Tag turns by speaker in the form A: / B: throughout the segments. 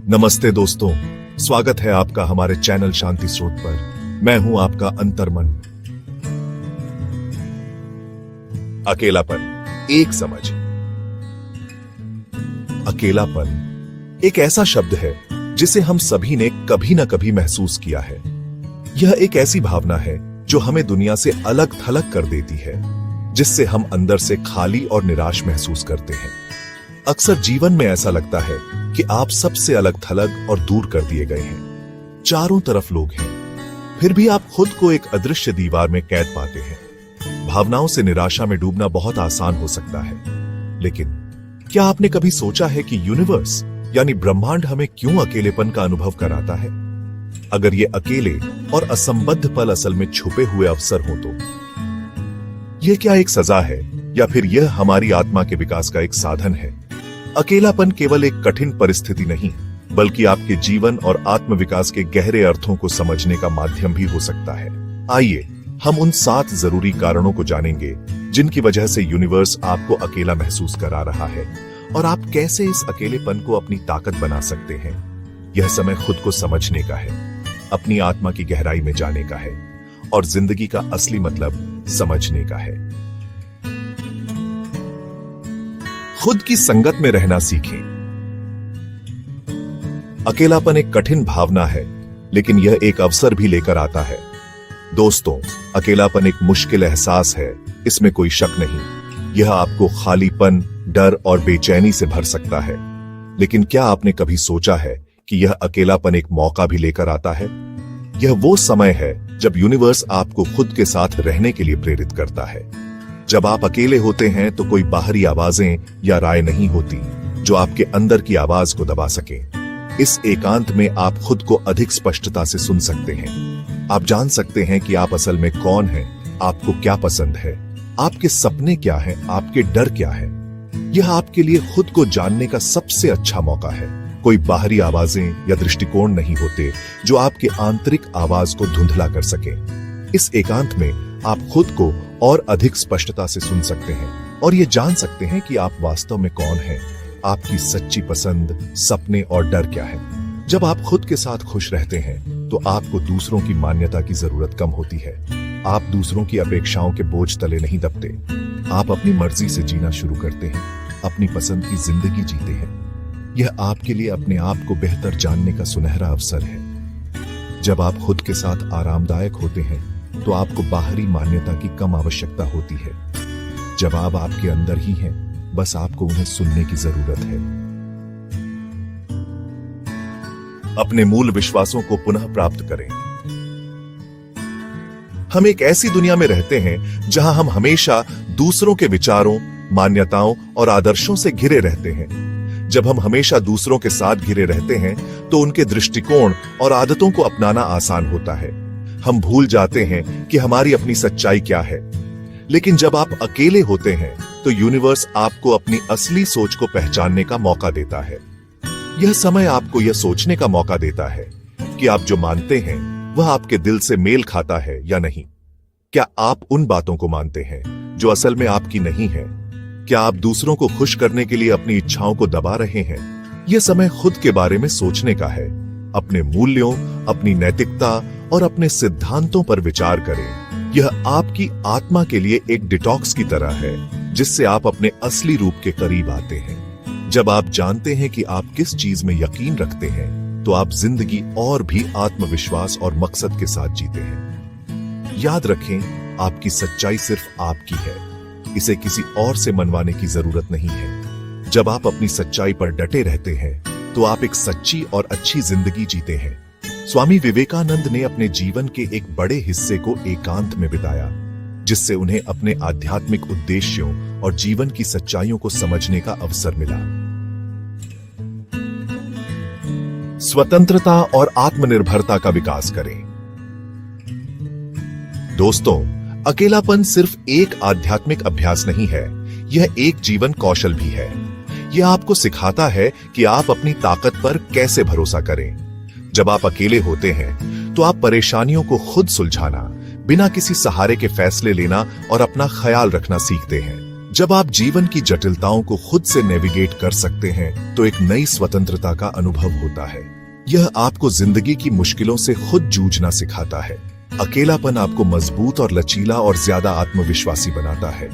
A: नमस्ते दोस्तों, स्वागत है आपका हमारे चैनल शांति स्रोत पर। मैं हूं आपका अंतर्मन। अकेलापन एक समझ। अकेलापन एक ऐसा शब्द है जिसे हम सभी ने कभी ना कभी महसूस किया है। यह एक ऐसी भावना है जो हमें दुनिया से अलग थलग कर देती है, जिससे हम अंदर से खाली और निराश महसूस करते हैं। अक्सर जीवन में ऐसा लगता है कि आप सबसे अलग थलग और दूर कर दिए गए हैं। चारों तरफ लोग हैं, फिर भी आप खुद को एक अदृश्य दीवार में कैद पाते हैं। भावनाओं से निराशा में डूबना बहुत आसान हो सकता है, लेकिन क्या आपने कभी सोचा है कि यूनिवर्स यानी ब्रह्मांड हमें क्यों अकेलेपन का अनुभव कराता है? अगर ये अकेले और असंबद्ध पल असल में छुपे हुए अवसर हो तो यह क्या एक सजा है या फिर यह हमारी आत्मा के विकास का एक साधन है? अकेलापन केवल एक कठिन परिस्थिति नहीं, बल्कि आपके जीवन और आत्म विकास के गहरे अर्थों को समझने का माध्यम भी हो सकता है। आइए हम उन 7 जरूरी कारणों को जानेंगे जिनकी वजह से यूनिवर्स आपको अकेला महसूस करा रहा है और आप कैसे इस अकेलेपन को अपनी ताकत बना सकते हैं। यह समय खुद को समझने का है, अपनी आत्मा की गहराई में जाने का है और जिंदगी का असली मतलब समझने का है। खुद की संगत में रहना सीखें। अकेलापन एक कठिन भावना है, लेकिन यह एक अवसर भी लेकर आता है। दोस्तों, अकेलापन एक मुश्किल एहसास है, इसमें कोई शक नहीं। यह आपको खालीपन, डर और बेचैनी से भर सकता है। लेकिन क्या आपने कभी सोचा है कि यह अकेलापन एक मौका भी लेकर आता है? यह वो समय है जब यूनिवर्स आपको खुद के साथ रहने के लिए प्रेरित करता है। जब आप अकेले होते हैं तो कोई बाहरी आवाजें या राय नहीं होती जो आपके अंदर की आवाज को दबा सके। इस एकांत में आप खुद को अधिक स्पष्टता से सुन सकते हैं। आप जान सकते हैं कि आप असल में कौन हैं, आपको क्या पसंद है, आपके सपने क्या हैं, आपके डर क्या हैं। यह आपके लिए खुद को जानने का सबसे अच्छा मौका है। कोई बाहरी आवाजें या दृष्टिकोण नहीं होते जो आपके आंतरिक आवाज को धुंधला कर सके। इस एकांत में आप खुद को और अधिक स्पष्टता से सुन सकते हैं और ये जान सकते हैं कि आप वास्तव में कौन हैं, आपकी सच्ची पसंद, सपने और डर क्या है। जब आप खुद के साथ खुश रहते हैं तो आपको दूसरों की मान्यता की जरूरत कम होती है। आप दूसरों की अपेक्षाओं के बोझ तले नहीं दबते। आप अपनी मर्जी से जीना शुरू करते हैं, अपनी पसंद की जिंदगी जीते हैं। यह आपके लिए अपने आप को बेहतर जानने का सुनहरा अवसर है। जब आप खुद के साथ आरामदायक होते हैं तो आपको बाहरी मान्यता की कम आवश्यकता होती है। जब आप आपके अंदर ही हैं, बस आपको उन्हें सुनने की जरूरत है। अपने मूल विश्वासों को पुनः प्राप्त करें। हम एक ऐसी दुनिया में रहते हैं जहां हम हमेशा दूसरों के विचारों, मान्यताओं और आदर्शों से घिरे रहते हैं। जब हम हमेशा दूसरों के साथ घिरे रहते हैं तो उनके दृष्टिकोण और आदतों को अपनाना आसान होता है। हम भूल जाते हैं कि हमारी अपनी सच्चाई क्या है। लेकिन जब आप अकेले होते हैं तो यूनिवर्स आपको अपनी असली सोच को पहचानने का मौका देता है। यह समय आपको यह सोचने का मौका देता है कि आप जो मानते हैं वह आपके दिल से मेल खाता है या नहीं। क्या आप उन बातों को मानते हैं जो असल में आपकी नहीं है? क्या आप दूसरों को खुश करने के लिए अपनी इच्छाओं को दबा रहे हैं? यह समय खुद के बारे में सोचने का है। अपने मूल्यों, अपनी नैतिकता और अपने सिद्धांतों पर विचार करें। यह आपकी आत्मा के लिए एक डिटॉक्स की तरह है, जिससे आप अपने असली रूप के करीब आते हैं। जब आप जानते हैं कि आप किस चीज में यकीन रखते हैं, तो आप जिंदगी और भी आत्मविश्वास और मकसद के साथ जीते हैं। याद रखें, आपकी सच्चाई सिर्फ आपकी है, इसे किसी और से मनवाने की जरूरत नहीं है। जब आप अपनी सच्चाई पर डटे रहते हैं तो आप एक सच्ची और अच्छी जिंदगी जीते हैं। स्वामी विवेकानंद ने अपने जीवन के एक बड़े हिस्से को एकांत में बिताया, जिससे उन्हें अपने आध्यात्मिक उद्देश्यों और जीवन की सच्चाइयों को समझने का अवसर मिला। स्वतंत्रता और आत्मनिर्भरता का विकास करें। दोस्तों, अकेलापन सिर्फ एक आध्यात्मिक अभ्यास नहीं है, यह एक जीवन कौशल भी है। यह आपको सिखाता है कि आप अपनी ताकत पर कैसे भरोसा करें। जब आप अकेले होते हैं तो आप परेशानियों को खुद सुलझाना, बिना किसी सहारे के फैसले लेना और अपना ख्याल रखना सीखते हैं। जब आप जीवन की जटिलताओं को खुद से नेविगेट कर सकते हैं तो एक नई स्वतंत्रता का अनुभव होता है। यह आपको जिंदगी की मुश्किलों से खुद जूझना सिखाता है। अकेलापन आपको मजबूत और लचीला और ज्यादा आत्मविश्वासी बनाता है।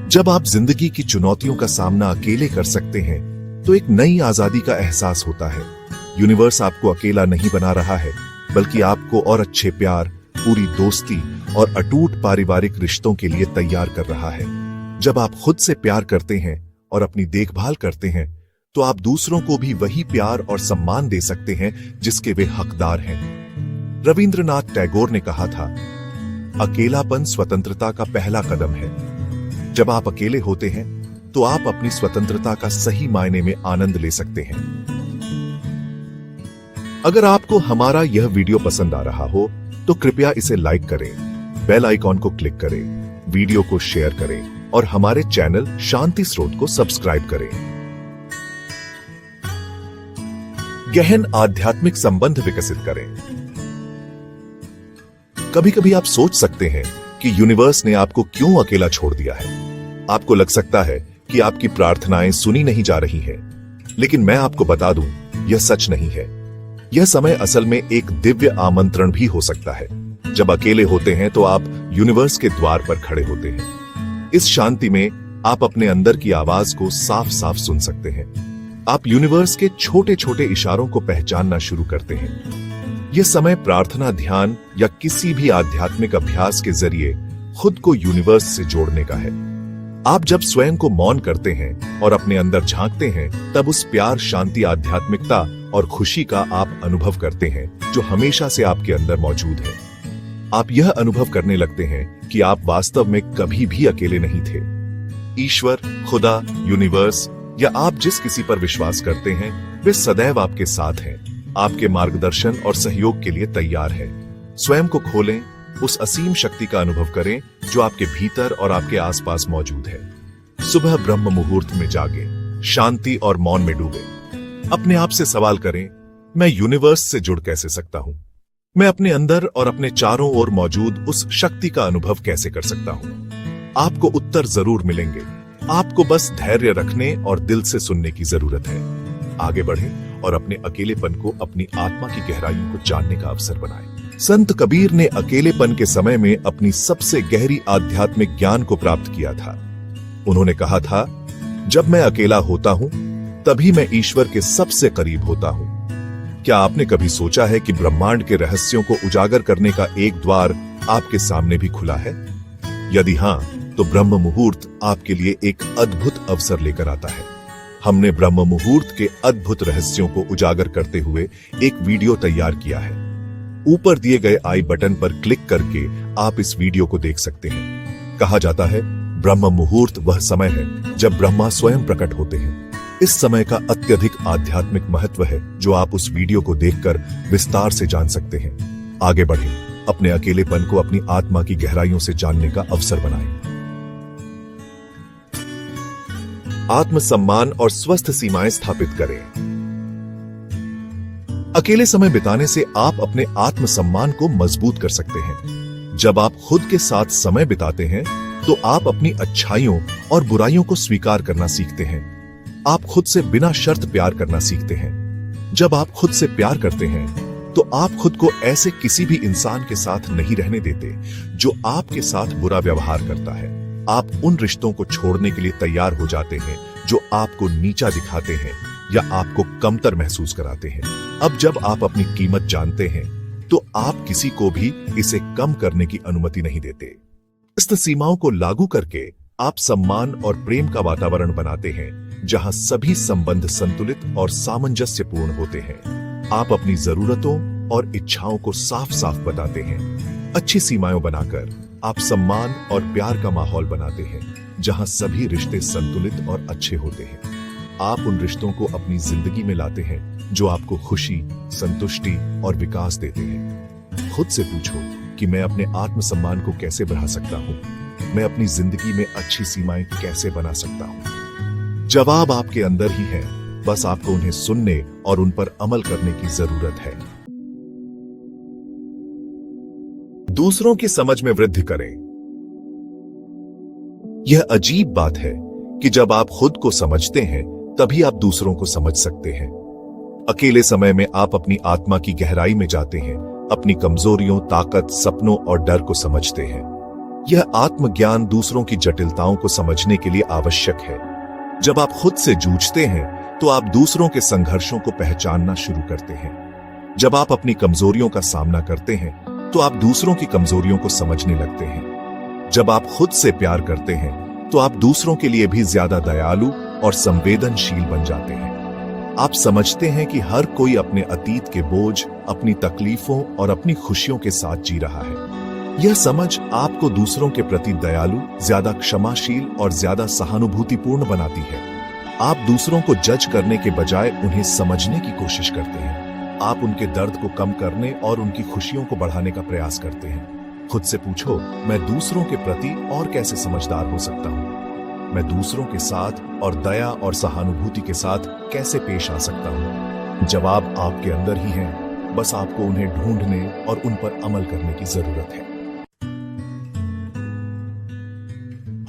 A: जब आप जिंदगी की चुनौतियों का सामना अकेले कर सकते हैं तो एक नई आजादी का एहसास होता है। यूनिवर्स आपको अकेला नहीं बना रहा है, बल्कि आपको और अच्छे प्यार, पूरी दोस्ती और अटूट पारिवारिक रिश्तों के लिए तैयार कर रहा है। जब आप खुद से प्यार करते हैं और अपनी देखभाल करते हैं तो आप दूसरों को भी वही प्यार और सम्मान दे सकते हैं जिसके वे हकदार हैं। रविंद्रनाथ टैगोर ने कहा था, अकेलापन स्वतंत्रता का पहला कदम है। जब आप अकेले होते हैं तो आप अपनी स्वतंत्रता का सही मायने में आनंद ले सकते हैं। अगर आपको हमारा यह वीडियो पसंद आ रहा हो तो कृपया इसे लाइक करें, बेल आइकॉन को क्लिक करें, वीडियो को शेयर करें और हमारे चैनल शांति स्रोत को सब्सक्राइब करें। गहन आध्यात्मिक संबंध विकसित करें। कभी कभी आप सोच सकते हैं कि यूनिवर्स ने आपको क्यों अकेला छोड़ दिया है। आपको लग सकता है कि आपकी प्रार्थनाएं सुनी नहीं जा रही हैं, लेकिन मैं आपको बता दूं, यह सच नहीं है। यह समय असल में एक दिव्य आमंत्रण भी हो सकता है। जब अकेले होते हैं तो आप यूनिवर्स के द्वार पर खड़े होते हैं। इस शांति में आप अपने अंदर की आवाज को साफ साफ सुन सकते हैं। आप यूनिवर्स के छोटे छोटे इशारों को पहचानना शुरू करते हैं। यह समय प्रार्थना, ध्यान या किसी भी आध्यात्मिक अभ्यास के जरिए खुद को यूनिवर्स से जोड़ने का है। आप जब स्वयं को मौन करते हैं और अपने अंदर झांकते हैं, तब उस प्यार, शांति, आध्यात्मिकता और खुशी का आप अनुभव करते हैं जो हमेशा से आपके अंदर मौजूद है। आप यह अनुभव करने लगते हैं कि आप वास्तव में कभी भी अकेले नहीं थे। ईश्वर, खुदा, यूनिवर्स या आप जिस किसी पर विश्वास करते हैं, वे सदैव आपके साथ हैं, आपके मार्गदर्शन और सहयोग के लिए तैयार है। स्वयं को खोलें, उस असीम शक्ति का अनुभव करें जो आपके भीतर और आपके आसपास मौजूद है। सुबह ब्रह्म मुहूर्त में जागें, शांति और मौन में डूबें। अपने आप से सवाल करें, मैं यूनिवर्स से जुड़ कैसे सकता हूं? मैं अपने अंदर और अपने चारों ओर मौजूद उस शक्ति का अनुभव कैसे कर सकता हूं? आपको उत्तर जरूर मिलेंगे। आपको बस धैर्य रखने और दिल से सुनने की जरूरत है। आगे बढ़ें और अपने अकेलेपन को अपनी आत्मा की गहराइयों को जानने का अवसर बनाएं। संत कबीर ने अकेलेपन के समय में अपनी सबसे गहरी आध्यात्मिक ज्ञान को प्राप्त किया था। उन्होंने कहा था, जब मैं अकेला होता हूं तभी मैं ईश्वर के सबसे करीब होता हूं। क्या आपने कभी सोचा है कि ब्रह्मांड के रहस्यों को उजागर करने का एक द्वार आपके सामने भी खुला है? यदि हां, तो ब्रह्म मुहूर्त आपके लिए एक अद्भुत अवसर लेकर आता है। हमने ब्रह्म मुहूर्त के अद्भुत रहस्यों को उजागर करते हुए एक वीडियो तैयार किया है। ऊपर दिए गए आई बटन पर क्लिक करके आप इस वीडियो को देख सकते हैं। कहा जाता है, ब्रह्म मुहूर्त वह समय है जब ब्रह्मा स्वयं प्रकट होते हैं। इस समय का अत्यधिक आध्यात्मिक महत्व है जो आप उस वीडियो को देखकर विस्तार से जान सकते हैं। आगे बढ़ें, अपने अकेलेपन को अपनी आत्मा की गहराइयों से जानने का अवसर बनाएं। आत्मसम्मान और स्वस्थ सीमाएं स्थापित करें। अकेले समय बिताने से आप अपने आत्मसम्मान को मजबूत कर सकते हैं। जब आप खुद के साथ समय बिताते हैं तो आप अपनी अच्छाइयों और बुराइयों को स्वीकार करना सीखते हैं। आप खुद से बिना शर्त प्यार करना सीखते हैं। जब आप खुद से प्यार करते हैं तो आप खुद को ऐसे किसी भी इंसान के साथ नहीं रहने देते जो आपके साथ बुरा व्यवहार करता है। आप उन रिश्तों को छोड़ने के लिए तैयार हो जाते हैं जो आपको नीचा दिखाते हैं या आपको कमतर महसूस कराते हैं। अब जब आप अपनी कीमत जानते हैं तो आप किसी को भी इसे कम करने की अनुमति नहीं देते। इस सीमाओं को लागू करके आप सम्मान और प्रेम का वातावरण बनाते हैं जहां सभी संबंध संतुलित और सामंजस्यपूर्ण होते हैं। आप अपनी जरूरतों और इच्छाओं को साफ साफ बताते हैं। अच्छी सीमाएं बनाकर आप सम्मान और प्यार का माहौल बनाते हैं जहां सभी रिश्ते संतुलित और अच्छे होते हैं। आप उन रिश्तों को अपनी जिंदगी में लाते हैं जो आपको खुशी, संतुष्टि और विकास देते हैं। खुद से पूछो कि मैं अपने आत्मसम्मान को कैसे बढ़ा सकता हूं? मैं अपनी जिंदगी में अच्छी सीमाएं कैसे बना सकता हूं? जवाब आपके अंदर ही है, बस आपको उन्हें सुनने और उन पर अमल करने की जरूरत है। दूसरों की समझ में वृद्धि करें। यह अजीब बात है कि जब आप खुद को समझते हैं तभी आप दूसरों को समझ सकते हैं। अकेले समय में आप अपनी आत्मा की गहराई में जाते हैं, अपनी कमजोरियों, ताकत, सपनों और डर को समझते हैं। यह आत्मज्ञान दूसरों की जटिलताओं को समझने के लिए आवश्यक है। जब आप खुद से जूझते हैं तो आप दूसरों के संघर्षों को पहचानना शुरू करते हैं। जब आप अपनी कमजोरियों का सामना करते हैं तो आप दूसरों की कमजोरियों को समझने लगते हैं। जब आप खुद से प्यार करते हैं तो आप दूसरों के लिए भी ज्यादा दयालु और संवेदनशील बन जाते हैं। आप समझते हैं कि हर कोई अपने अतीत के बोझ, अपनी तकलीफों और अपनी खुशियों के साथ जी रहा है। यह समझ आपको दूसरों के प्रति दयालु, ज्यादा क्षमाशील और ज्यादा सहानुभूतिपूर्ण बनाती है। आप दूसरों को जज करने के बजाय उन्हें समझने की कोशिश करते हैं। आप उनके दर्द को कम करने और उनकी खुशियों को बढ़ाने का प्रयास करते हैं। खुद से पूछो, मैं दूसरों के प्रति और कैसे समझदार हो सकता हूं? मैं दूसरों के साथ और दया और सहानुभूति के साथ कैसे पेश आ सकता हूं? जवाब आपके अंदर ही है, बस आपको उन्हें ढूंढने और उन पर अमल करने की जरूरत है।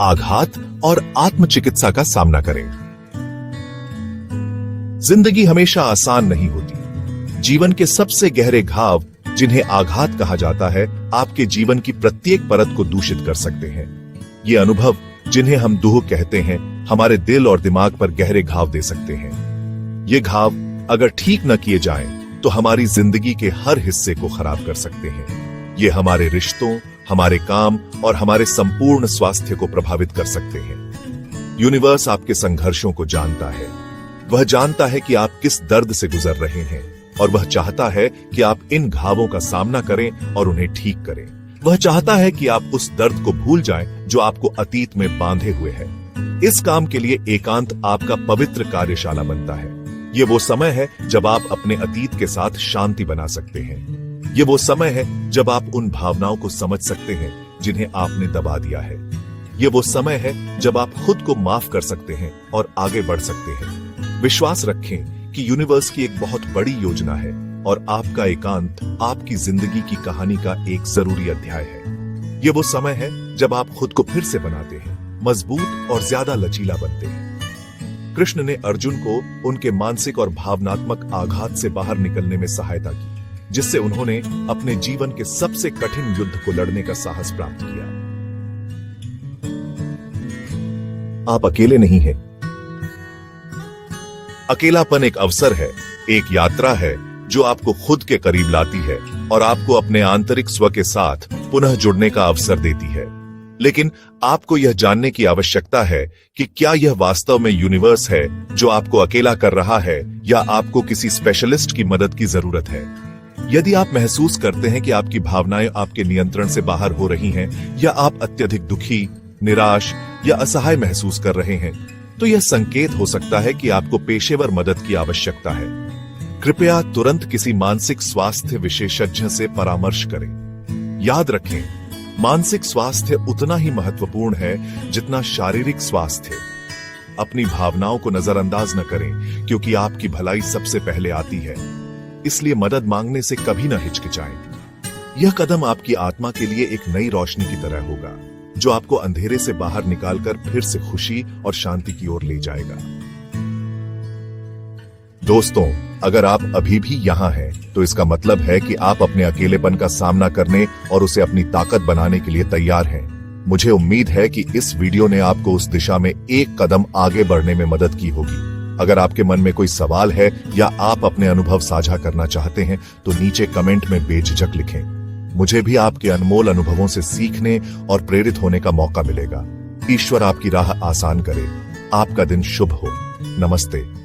A: आघात और आत्मचिकित्सा का सामना करें। जिंदगी हमेशा आसान नहीं होती। जीवन के सबसे गहरे घाव, जिन्हें आघात कहा जाता है, आपके जीवन की प्रत्येक परत को दूषित कर सकते हैं। ये अनुभव, जिन्हें हम दुख कहते हैं, हमारे दिल और दिमाग पर गहरे घाव दे सकते हैं। ये घाव अगर ठीक न किए जाएं, तो हमारी जिंदगी के हर हिस्से को खराब कर सकते हैं। ये हमारे रिश्तों, हमारे काम और हमारे संपूर्ण स्वास्थ्य को प्रभावित कर सकते हैं। यूनिवर्स आपके संघर्षों को जानता है। वह जानता है कि आप किस दर्द से गुजर रहे हैं और वह चाहता है कि आप इन घावों का सामना करें और उन्हें ठीक करें। वह चाहता है कि आप उस दर्द को भूल जाएं जो आपको अतीत में बांधे हुए है। इस काम के लिए एकांत आपका पवित्र कार्यशाला बनता है। ये वो समय है जब आप अपने अतीत के साथ शांति बना सकते हैं। ये वो समय है जब आप उन भावनाओं को समझ सकते हैं जिन्हें आपने दबा दिया है। ये वो समय है जब आप खुद को माफ कर सकते हैं और आगे बढ़ सकते हैं। विश्वास रखें कि यूनिवर्स की एक बहुत बड़ी योजना है और आपका एकांत आपकी जिंदगी की कहानी का एक जरूरी अध्याय है। ये वो समय है जब आप खुद को फिर से बनाते हैं, मजबूत और ज्यादा लचीला बनते हैं। कृष्ण ने अर्जुन को उनके मानसिक और भावनात्मक आघात से बाहर निकलने में सहायता की, जिससे उन्होंने अपने जीवन के सबसे कठिन युद्ध को लड़ने का साहस प्राप्त किया। आप अकेले नहीं हैं। अकेलापन एक अवसर है, एक यात्रा है जो आपको खुद के करीब लाती है और आपको अपने आंतरिक स्व के साथ पुनः जुड़ने का अवसर देती है। लेकिन आपको यह जानने की आवश्यकता है कि क्या यह वास्तव में यूनिवर्स है जो आपको अकेला कर रहा है, या आपको किसी स्पेशलिस्ट की मदद की जरूरत है। यदि आप महसूस करते हैं कि आपकी भावनाएं आपके नियंत्रण से बाहर हो रही हैं, या आप अत्यधिक दुखी, निराश या असहाय महसूस कर रहे हैं, तो यह संकेत हो सकता है कि आपको पेशेवर मदद की आवश्यकता है। कृपया तुरंत किसी मानसिक स्वास्थ्य विशेषज्ञ से परामर्श करें। याद रखें, मानसिक स्वास्थ्य उतना ही महत्वपूर्ण है जितना शारीरिक स्वास्थ्य। अपनी भावनाओं को नजरअंदाज न करें, क्योंकि आपकी भलाई सबसे पहले आती है। इसलिए मदद मांगने से कभी न हिचकिचाएं। यह कदम आपकी आत्मा के लिए एक नई रोशनी की तरह होगा, जो आपको अंधेरे से बाहर निकालकर फिर से खुशी और शांति की ओर ले जाएगा। दोस्तों, अगर आप अभी भी यहाँ हैं, तो इसका मतलब है कि आप अपने अकेलेपन का सामना करने और उसे अपनी ताकत बनाने के लिए तैयार हैं। मुझे उम्मीद है कि इस वीडियो ने आपको उस दिशा में एक कदम आगे बढ़ने में मदद की होगी। अगर आपके मन में कोई सवाल है या आप अपने अनुभव साझा करना चाहते हैं, तो नीचे कमेंट में बेझिझक लिखें। मुझे भी आपके अनमोल अनुभवों से सीखने और प्रेरित होने का मौका मिलेगा। ईश्वर आपकी राह आसान करे। आपका दिन शुभ हो। नमस्ते।